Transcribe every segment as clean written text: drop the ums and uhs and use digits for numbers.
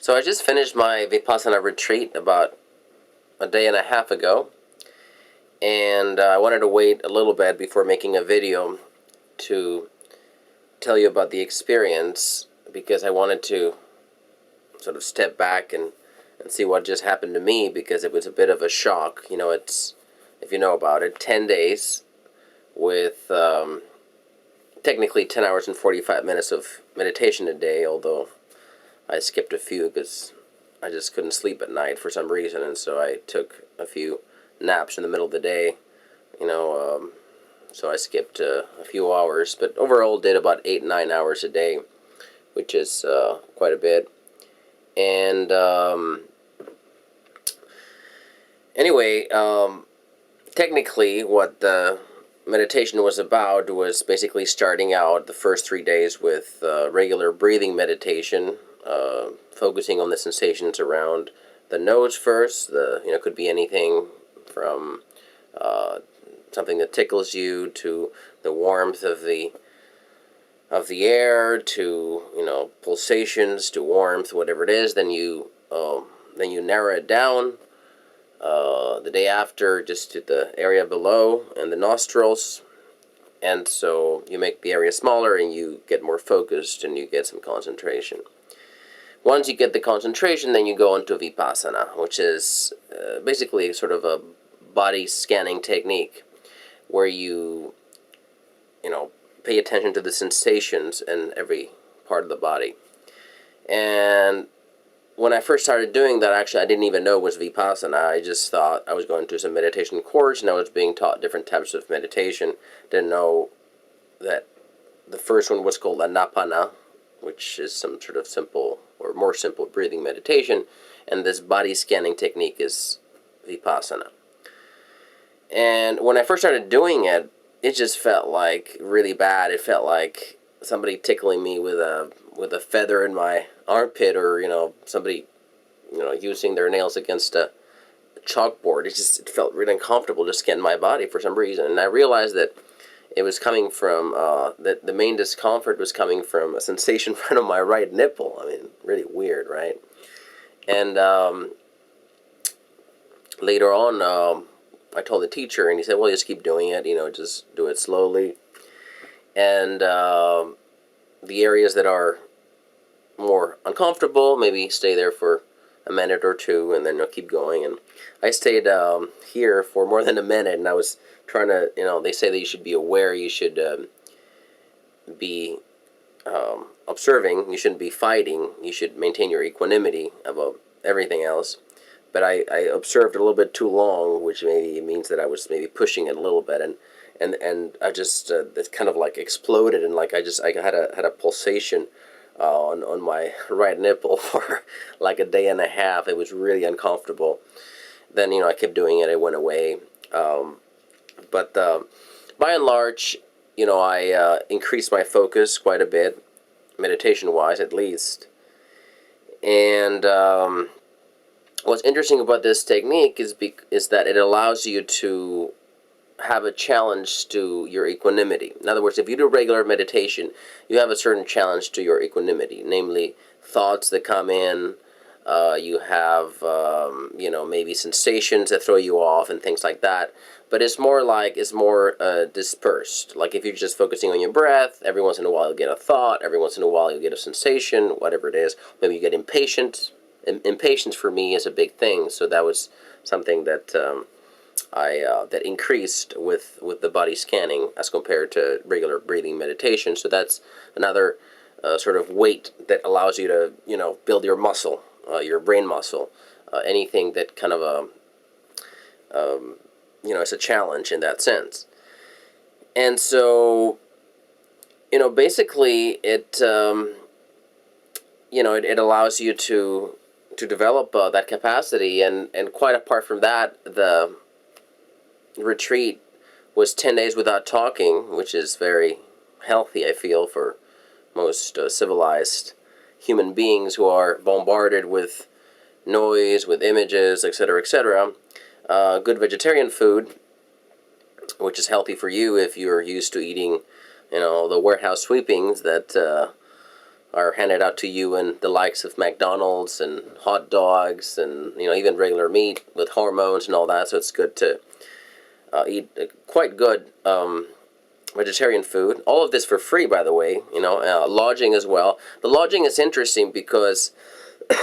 So I just finished my Vipassana retreat about a day and a half ago, and I wanted to wait a little bit before making a video to tell you about the experience, because I wanted to sort of step back and see what just happened to me, because it was a bit of a shock. You know, it's, if you know about it, 10 days with technically 10 hours and 45 minutes of meditation a day, although I skipped a few because I just couldn't sleep at night for some reason, and so I took a few naps in the middle of the day, so I skipped a few hours, but overall did about 8-9 hours a day, which is quite a bit. And anyway, technically what the meditation was about was basically starting out the first 3 days with regular breathing meditation, focusing on the sensations around the nose first. Could be anything from something that tickles you to the warmth of the air, to pulsations, to warmth, whatever it is. Then you narrow it down. The day after, just to the area below and the nostrils, and so you make the area smaller and you get more focused and you get some concentration. Once you get the concentration, then you go into Vipassana, which is basically sort of a body scanning technique where you pay attention to the sensations in every part of the body. And when I first started doing that, actually, I didn't even know it was Vipassana. I just thought I was going to some meditation course and I was being taught different types of meditation. Didn't know that the first one was called Anapana, which is some sort of simple or more simple breathing meditation, and this body scanning technique is Vipassana. And when I first started doing it, it just felt like really bad. It felt like somebody tickling me with a feather in my armpit, or somebody using their nails against a chalkboard. It felt really uncomfortable to scan my body for some reason, and I realized that it was coming from that the main discomfort was coming from a sensation in front of my right nipple. I mean, really weird, right? And later on, I told the teacher, and he said, "Well, just keep doing it. Just do it slowly." And the areas that are more uncomfortable, maybe stay there for a minute or two, and then keep going. And I stayed here for more than a minute, and I was trying to, they say that you should be aware, you should be observing, you shouldn't be fighting, you should maintain your equanimity above everything else. But I observed a little bit too long, which maybe means that I was maybe pushing it a little bit, and I just it kind of like exploded, and like I had a pulsation on my right nipple for like a day and a half. It was really uncomfortable. Then I kept doing it. It went away. But by and large, I increased my focus quite a bit, meditation-wise at least. And what's interesting about this technique is that it allows you to have a challenge to your equanimity. In other words, if you do regular meditation, you have a certain challenge to your equanimity, namely thoughts that come in. You have, maybe sensations that throw you off and things like that. But it's more dispersed. Like if you're just focusing on your breath, every once in a while you'll get a thought, every once in a while you'll get a sensation, whatever it is. Maybe you get impatient. Impatience for me is a big thing, so that was something that that increased with the body scanning as compared to regular breathing meditation. So that's another sort of weight that allows you to build your muscle, your brain muscle, anything that kind of it's a challenge in that sense. And so basically it it allows you to develop that capacity, and quite apart from that, the retreat was 10 days without talking, which is very healthy, I feel, for most civilized human beings who are bombarded with noise, with images, etc., etc. Good vegetarian food, which is healthy for you if you're used to eating, the warehouse sweepings that are handed out to you in the likes of McDonald's and hot dogs and even regular meat with hormones and all that. So it's good to eat quite good vegetarian food. All of this for free, by the way. Lodging as well. The lodging is interesting because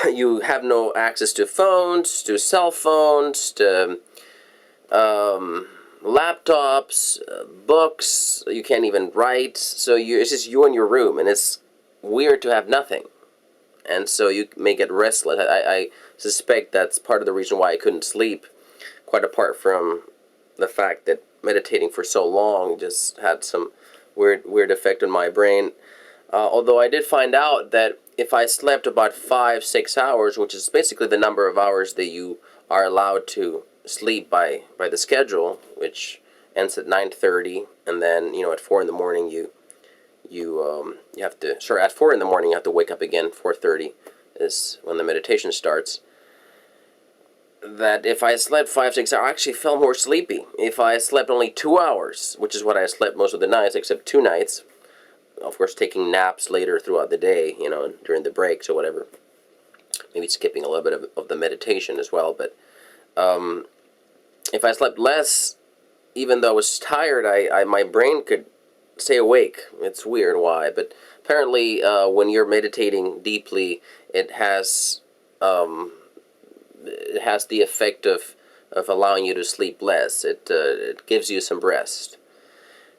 you have no access to phones, to cell phones, to laptops, books. You can't even write. So it's just you in your room, and it's weird to have nothing. And so you may get restless. I suspect that's part of the reason why I couldn't sleep, quite apart from the fact that meditating for so long just had some weird effect on my brain. Although I did find out that if I slept about 5-6 hours, which is basically the number of hours that you are allowed to sleep by the schedule, which ends at 9:30, and then at 4 in the morning you have to, sorry, at 4 in the morning you have to wake up again. 4:30 is when the meditation starts. That if I slept 5-6 hours, I actually felt more sleepy. If I slept only 2 hours, which is what I slept most of the nights, except 2 nights, of course taking naps later throughout the day, during the breaks or whatever, maybe skipping a little bit of the meditation as well, but if I slept less, even though I was tired, my brain could stay awake. It's weird why, but apparently when you're meditating deeply, it has the effect of allowing you to sleep less. It gives you some rest.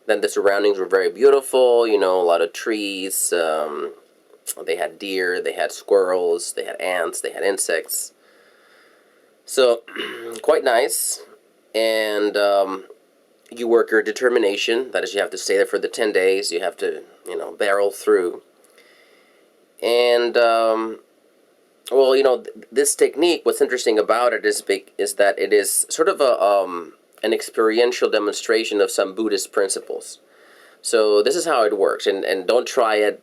Then the surroundings were very beautiful, a lot of trees. They had deer, they had squirrels, they had ants, they had insects. So, quite nice. And you work your determination. That is, you have to stay there for the 10 days. You have to, barrel through. And, this technique, what's interesting about it is that it is sort of an experiential demonstration of some Buddhist principles. So this is how it works. And don't try it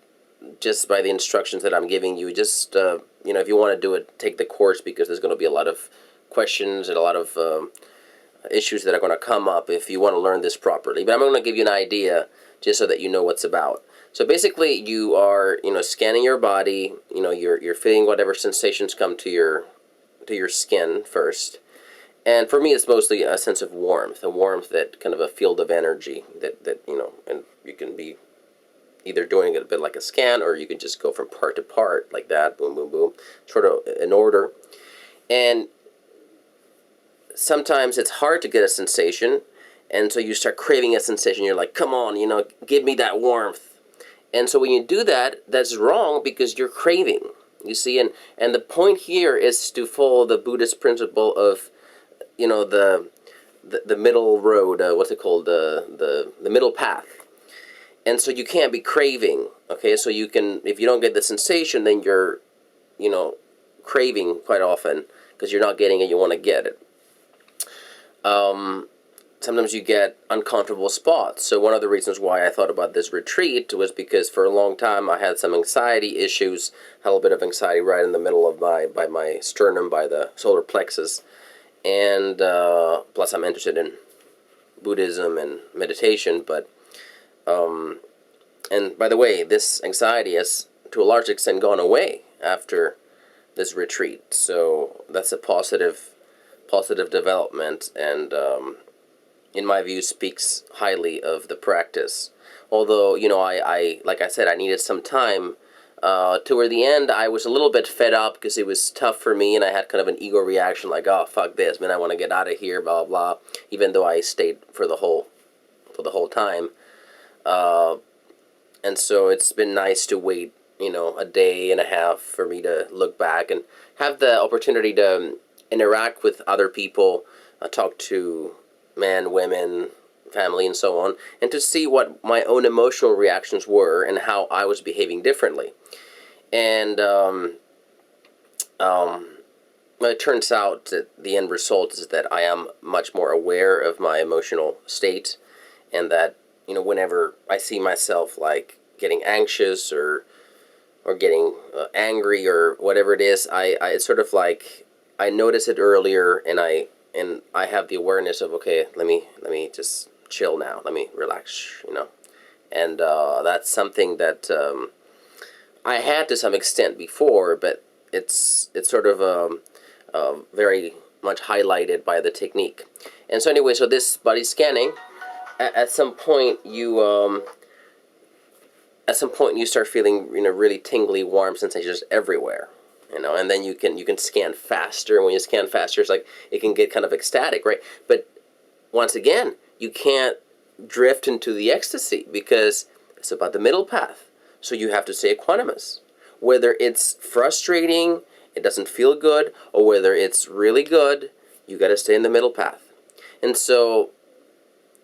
just by the instructions that I'm giving you. Just, if you want to do it, take the course, because there's going to be a lot of questions and a lot of issues that are going to come up if you want to learn this properly. But I'm going to give you an idea just so that you know what's about. So basically, you are, scanning your body. You're feeling whatever sensations come to your skin first. And for me, it's mostly a sense of warmth, that kind of a field of energy that and you can be either doing it a bit like a scan, or you can just go from part to part like that, boom, boom, boom, sort of in order. And sometimes it's hard to get a sensation, and so you start craving a sensation. You're like, come on, give me that warmth. And so when you do that, that's wrong, because you're craving, you see. And the point here is to follow the Buddhist principle of, the middle road, what's it called, the middle path. And so you can't be craving, okay? So you can, if you don't get the sensation, then you're, craving quite often, because you're not getting it, you want to get it. Sometimes you get uncomfortable spots. So one of the reasons why I thought about this retreat was because for a long time I had some anxiety issues, had a little bit of anxiety right in the middle of by my sternum, by the solar plexus. And plus I'm interested in Buddhism and meditation, but and by the way, this anxiety has to a large extent gone away after this retreat. So that's a positive development, and in my view speaks highly of the practice. Although, I like I said, I needed some time. Toward the end, I was a little bit fed up because it was tough for me, and I had kind of an ego reaction, like, oh, fuck this, man, I want to get out of here, blah, blah, blah, even though I stayed for the whole time. And so it's been nice to wait, a day and a half for me to look back and have the opportunity to interact with other people, talk to men, women, family, and so on, and to see what my own emotional reactions were and how I was behaving differently. And it turns out that the end result is that I am much more aware of my emotional state, and that, whenever I see myself like getting anxious or getting angry or whatever it is, it's sort of like I notice it earlier, and I have the awareness of, okay, let me just chill now, let me relax, and that's something that I had to some extent before, but it's sort of very much highlighted by the technique. And so anyway, so this body scanning, at some point you start feeling, really tingly, warm sensations everywhere. And then you can scan faster. And when you scan faster, it's like it can get kind of ecstatic, right? But once again, you can't drift into the ecstasy because it's about the middle path. So you have to stay equanimous. Whether it's frustrating, it doesn't feel good, or whether it's really good, you got to stay in the middle path. And so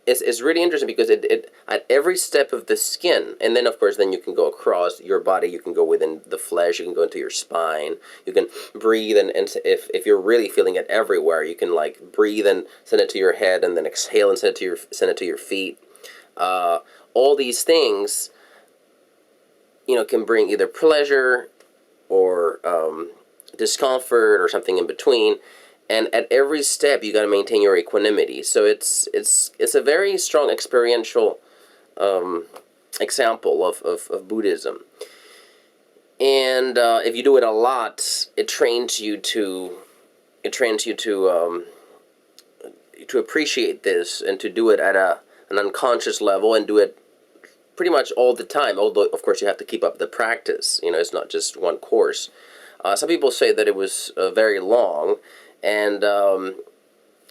it's really interesting because it at every step of the skin, and then of course then you can go across your body, you can go within the flesh, you can go into your spine, you can breathe, and if you're really feeling it everywhere, you can like breathe and send it to your head, and then exhale and send it to your feet. All these things, can bring either pleasure or discomfort or something in between. And at every step, you got to maintain your equanimity. So it's a very strong experiential example of Buddhism. And if you do it a lot, it trains you to appreciate this and to do it at an unconscious level and do it pretty much all the time. Although, of course, you have to keep up the practice. It's not just one course. Some people say that it was very long. And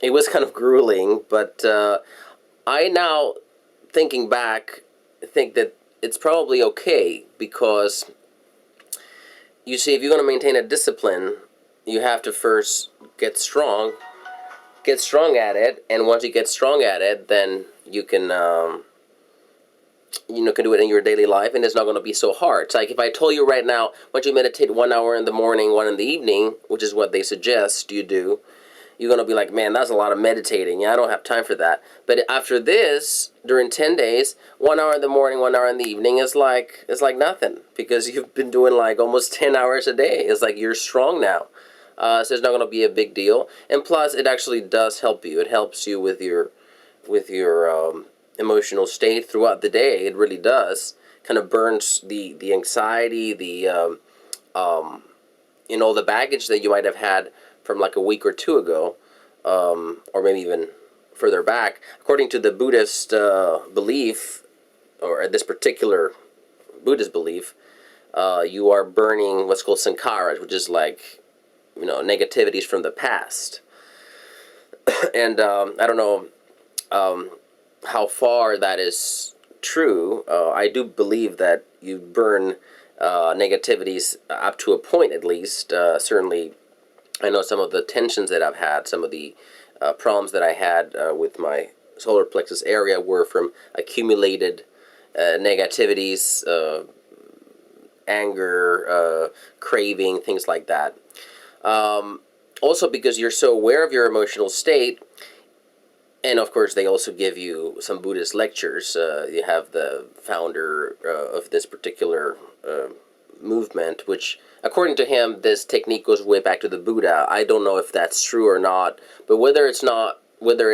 it was kind of grueling, but I now, thinking back, think that it's probably okay because, you see, if you're going to maintain a discipline, you have to first get strong at it, and once you get strong at it, then you can can do it in your daily life, and it's not going to be so hard. It's like if I told you right now, once you meditate 1 hour in the morning, 1 in the evening, which is what they suggest you do, you're going to be like, man, that's a lot of meditating. Yeah, I don't have time for that. But after this, during 10 days, 1 hour in the morning, 1 hour in the evening it's like nothing because you've been doing like almost 10 hours a day. It's like you're strong now. So it's not going to be a big deal. And plus, it actually does help you. It helps you with your emotional state throughout the day. It really does. Kind of burns the anxiety, the the baggage that you might have had from like a week or two ago, or maybe even further back. According to the Buddhist belief, or this particular Buddhist belief, you are burning what's called sankharas, which is like negativities from the past. And I don't know how far that is true. I do believe that you burn negativities up to a point, at least. Certainly, I know some of the tensions that I've had, some of the problems that I had with my solar plexus area were from accumulated negativities, anger, craving, things like that. Also, because you're so aware of your emotional state, and of course, they also give you some Buddhist lectures. You have the founder of this particular movement, which, according to him, this technique goes way back to the Buddha. I don't know if that's true or not, but whether it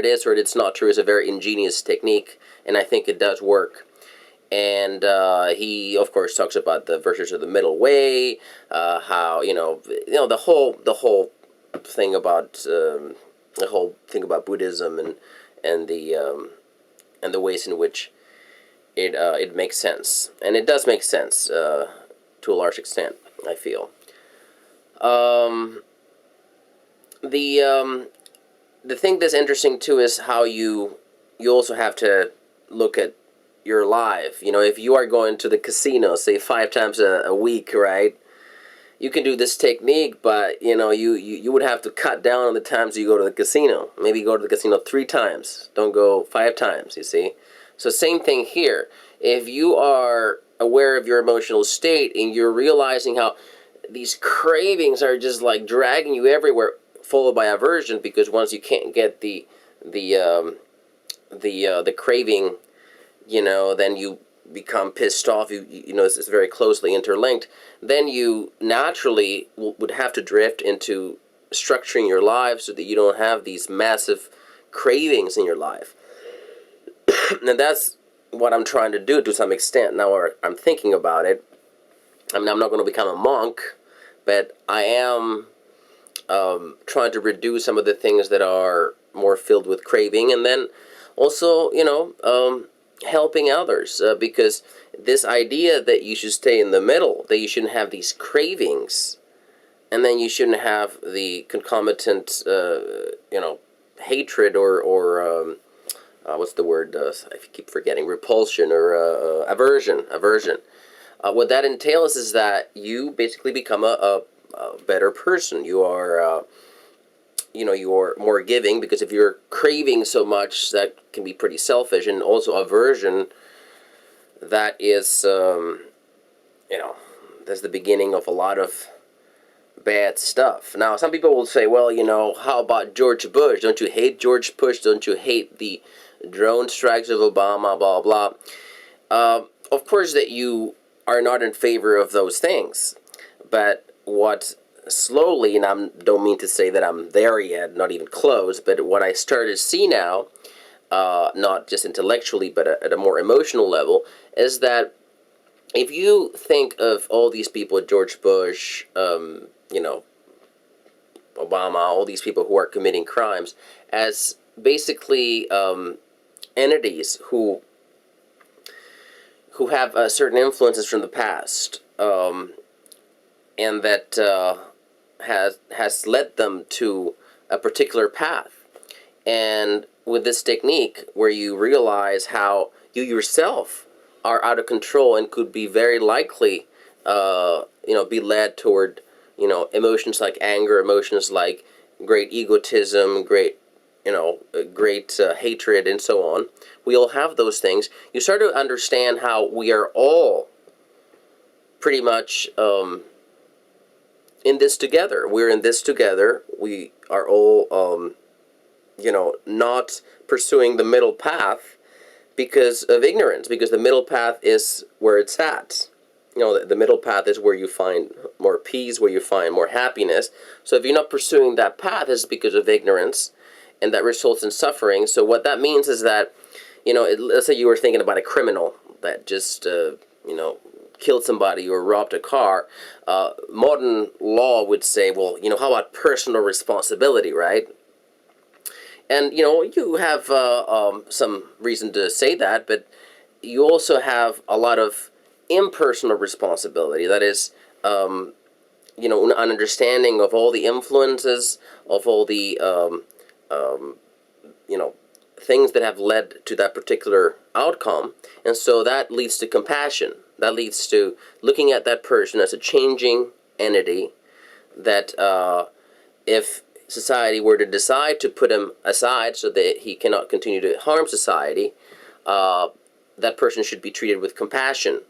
is or it's not true, is a very ingenious technique, and I think it does work. And he, of course, talks about the virtues of the middle way, how the whole thing about Buddhism and the ways in which it makes sense, and it does make sense to a large extent, I feel. The thing that's interesting too is how you also have to look at your life. If you are going to the casino, say 5 times a week, right? You can do this technique, but you would have to cut down on the times you go to the casino. Maybe go to the casino 3 times. Don't go 5 times, you see? So same thing here. If you are aware of your emotional state and you're realizing how these cravings are just like dragging you everywhere, followed by aversion, because once you can't get the craving, then you become pissed off. It's very closely interlinked. Then you naturally would have to drift into structuring your life so that you don't have these massive cravings in your life. And that's what I'm trying to do to some extent now. I'm thinking about it. I mean, I'm not going to become a monk, but I am trying to reduce some of the things that are more filled with craving, and then also, helping others, because this idea that you should stay in the middle, that you shouldn't have these cravings, and then you shouldn't have the concomitant, hatred or what's the word? I keep forgetting. Repulsion or aversion. Aversion. What that entails is that you basically become a better person. You are, you're more giving, because if you're craving so much, that can be pretty selfish. And also aversion, that is, that's the beginning of a lot of bad stuff. Now, some people will say, well, how about George Bush? Don't you hate George Bush? Don't you hate the drone strikes of Obama, blah, blah? Of course that you are not in favor of those things. But what slowly, and I don't mean to say that I'm there yet, not even close, but what I started to see now, not just intellectually, but at a more emotional level, is that if you think of all these people, George Bush, Obama, all these people who are committing crimes, as basically entities who have certain influences from the past, and that has led them to a particular path. And with this technique, where you realize how you yourself are out of control and could be very likely, be led toward, emotions like anger, emotions like great egotism, great hatred, and so on. We all have those things. You start to understand how we are all pretty much in this together. We're in this together. We are all, not pursuing the middle path because of ignorance, because the middle path is where it's at. The middle path is where you find more peace, where you find more happiness. So if you're not pursuing that path, it's because of ignorance, and that results in suffering. So what that means is that, let's say you were thinking about a criminal that just, killed somebody or robbed a car. Modern law would say, well, how about personal responsibility, right? And, you have some reason to say that, but you also have a lot of impersonal responsibility. That is, an understanding of all the influences, of all the, things that have led to that particular outcome. And so that leads to compassion. That leads to looking at that person as a changing entity that if society were to decide to put him aside so that he cannot continue to harm society, that person should be treated with compassion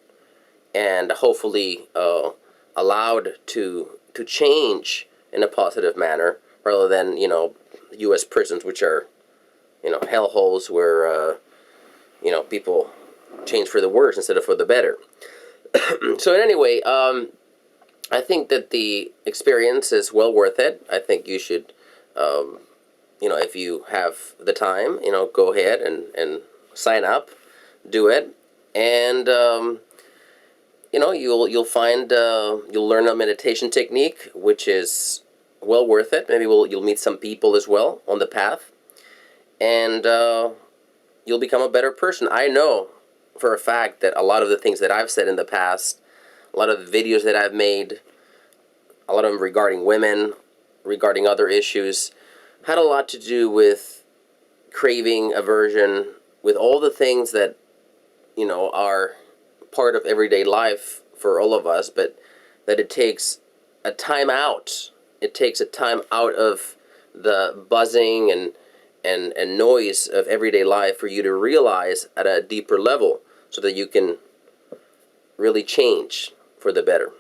and hopefully allowed to change in a positive manner, rather than U.S. prisons, which are hellholes where people change for the worse instead of for the better. So anyway, I think that the experience is well worth it. I think you should, if you have the time, go ahead and sign up, do it, and you'll find you'll learn a meditation technique which is well worth it. Maybe you'll meet some people as well on the path, and you'll become a better person. I know for a fact that a lot of the things that I've said in the past, a lot of the videos that I've made, a lot of them regarding women, regarding other issues, had a lot to do with craving, aversion, with all the things that, are part of everyday life for all of us, but that it takes a time out. It takes a time out of the buzzing and noise of everyday life for you to realize at a deeper level, so that you can really change for the better.